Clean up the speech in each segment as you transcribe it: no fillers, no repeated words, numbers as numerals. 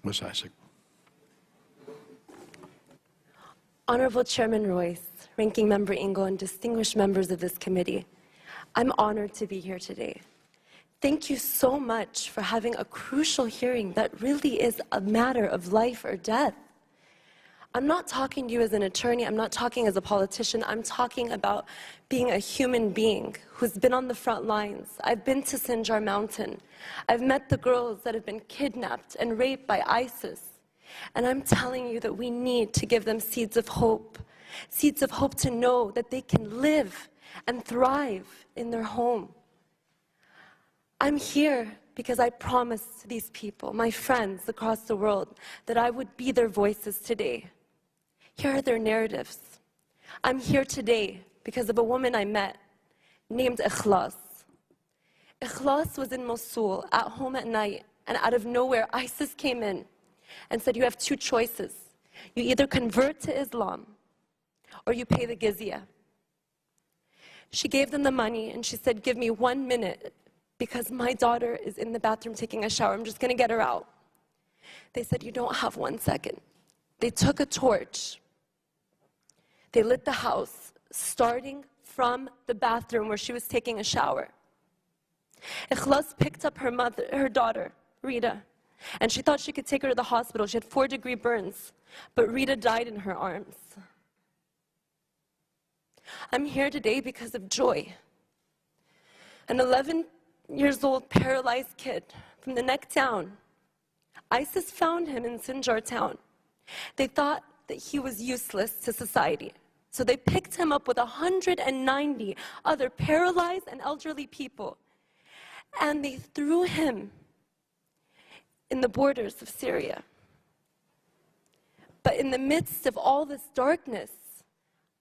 Ms. Isaac. Honorable Chairman Royce, Ranking Member Ingo, and distinguished members of this committee, I'm honored to be here today. Thank you so much for having a crucial hearing that really is a matter of life or death. I'm not talking to you as an attorney, I'm not talking as a politician, I'm talking about being a human being who's been on the front lines. I've been to Sinjar Mountain. I've met the girls that have been kidnapped and raped by ISIS. And I'm telling you that we need to give them seeds of hope to know that they can live and thrive in their home. I'm here because I promised these people, my friends across the world, that I would be their voices today. Here are their narratives. I'm here today because of a woman I met named Ikhlas. Ikhlas was in Mosul at home at night, and out of nowhere, ISIS came in and said, you have two choices. You either convert to Islam or you pay the jizya. She gave them the money and she said, give me 1 minute because my daughter is in the bathroom taking a shower. I'm just going to get her out. They said, you don't have 1 second. They took a torch. They lit the house, starting from the bathroom where she was taking a shower. Ikhlas picked up her daughter, Rita, and she thought she could take her to the hospital. She had 4-degree burns, but Rita died in her arms. I'm here today because of Joy, an 11-year-old paralyzed kid from the neck down. ISIS found him in Sinjar town. They thought that he was useless to society. So they picked him up with 190 other paralyzed and elderly people, and they threw him in the borders of Syria. But in the midst of all this darkness,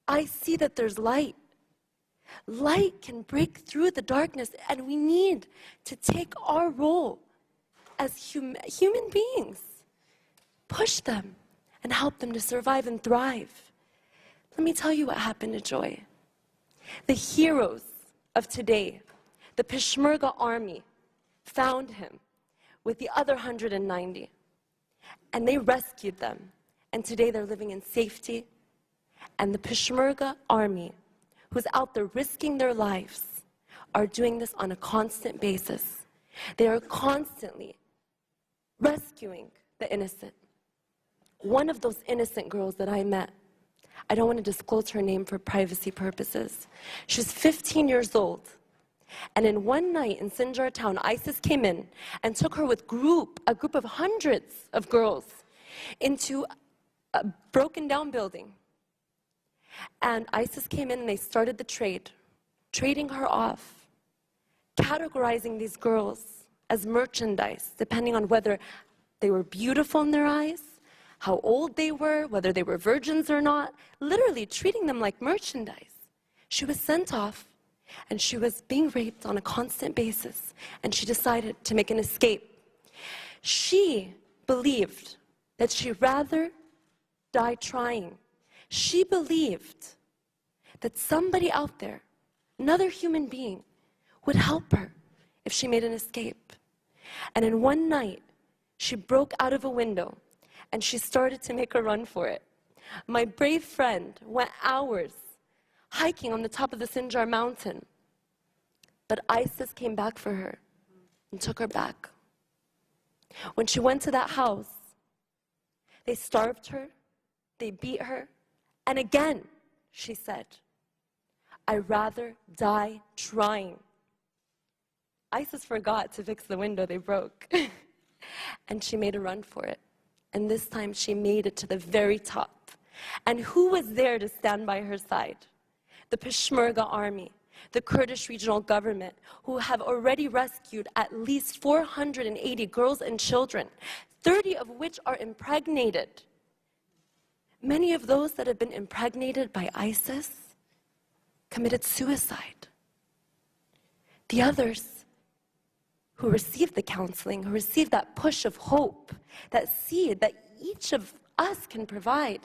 I see that there's light. Light can break through the darkness, and we need to take our role as human beings, push them, and help them to survive and thrive. Let me tell you what happened to Joy. The heroes of today, the Peshmerga army, found him with the other 190, and they rescued them. And today they're living in safety. And the Peshmerga army, who's out there risking their lives, are doing this on a constant basis. They are constantly rescuing the innocent. One of those innocent girls that I met, I don't want to disclose her name for privacy purposes. She's 15 years old. And in one night in Sinjar town, ISIS came in and took her with a group of hundreds of girls into a broken down building. And ISIS came in and they started the trade, trading her off, categorizing these girls as merchandise, depending on whether they were beautiful in their eyes, how old they were, whether they were virgins or not, literally treating them like merchandise. She was sent off, and she was being raped on a constant basis, and she decided to make an escape. She believed that she'd rather die trying. She believed that somebody out there, another human being, would help her if she made an escape. And in one night, she broke out of a window and she started to make a run for it. My brave friend went hours hiking on the top of the Sinjar mountain, but ISIS came back for her and took her back. When she went to that house, they starved her, they beat her, and again, she said, I'd rather die trying. ISIS forgot to fix the window they broke, and she made a run for it. And this time she made it to the very top. And who was there to stand by her side? The Peshmerga army, the Kurdish regional government, who have already rescued at least 480 girls and children, 30 of which are impregnated. Many of those that have been impregnated by ISIS committed suicide. The others who received the counseling, who received that push of hope, that seed that each of us can provide,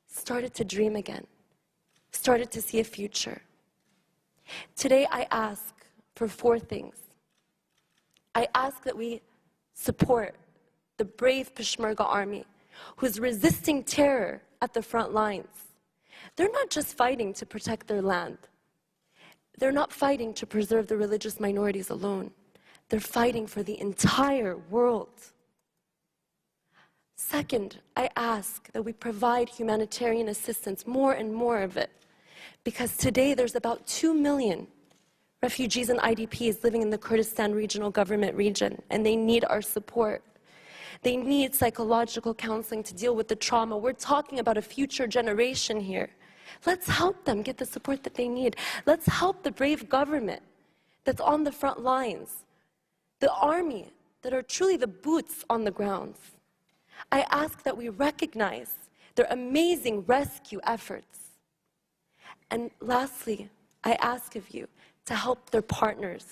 started to dream again, started to see a future. Today I ask for 4 things. I ask that we support the brave Peshmerga army, who's resisting terror at the front lines. They're not just fighting to protect their land. They're not fighting to preserve the religious minorities alone. They're fighting for the entire world. Second, I ask that we provide humanitarian assistance, more and more of it, because today there's about 2 million refugees and IDPs living in the Kurdistan Regional Government region, and they need our support. They need psychological counseling to deal with the trauma. We're talking about a future generation here. Let's help them get the support that they need. Let's help the brave government that's on the front lines, the army that are truly the boots on the ground. I ask that we recognize their amazing rescue efforts. And lastly, I ask of you to help their partners.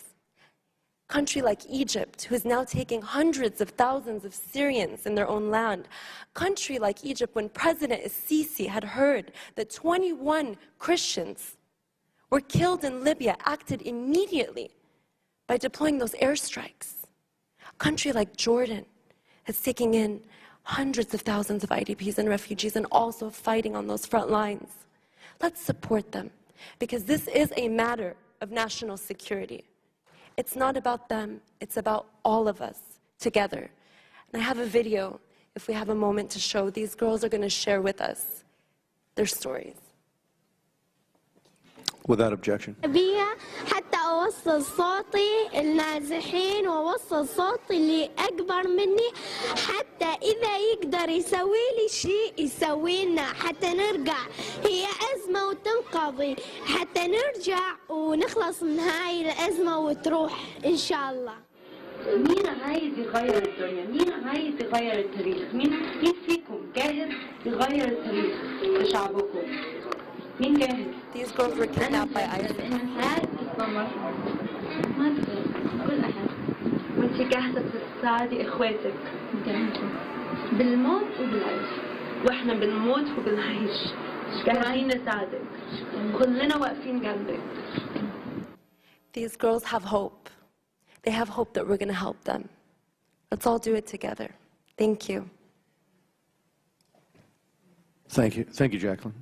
Country like Egypt, who is now taking hundreds of thousands of Syrians in their own land. Country like Egypt, when President Sisi had heard that 21 Christians were killed in Libya, acted immediately by deploying those airstrikes. A country like Jordan is taking in hundreds of thousands of IDPs and refugees and also fighting on those front lines. Let's support them, because this is a matter of national security. It's not about them, it's about all of us together. And I have a video, if we have a moment to show. These girls are going to share with us their stories. Without objection. بيها حتى أوصل صوتي النازحين وأوصل صوتي اللي أكبر مني، حتى إذا يقدر يسوي لي شيء يسوي لنا حتى نرجع. هي أزمة وتنقضي، حتى نرجع ونخلص من هاي الأزمة وتروح إن شاء الله. مين عايز يغير الدنيا؟ مين عايز يغير التاريخ؟ مين فيكم جاهز يغير التاريخ لشعبكم؟ مين جاهز؟ These girls were kidnapped by ISIS. ما كل أحد. وأنت جاهزة تساعدي إخواتك بالموت وبالعيش، وإحنا بنموت وبنعيش، جاهزين نساعدك، كلنا واقفين جنبك. These girls have hope. They have hope that we're going to help them. Let's all do it together. Thank you. Thank you. Thank you, Jacqueline.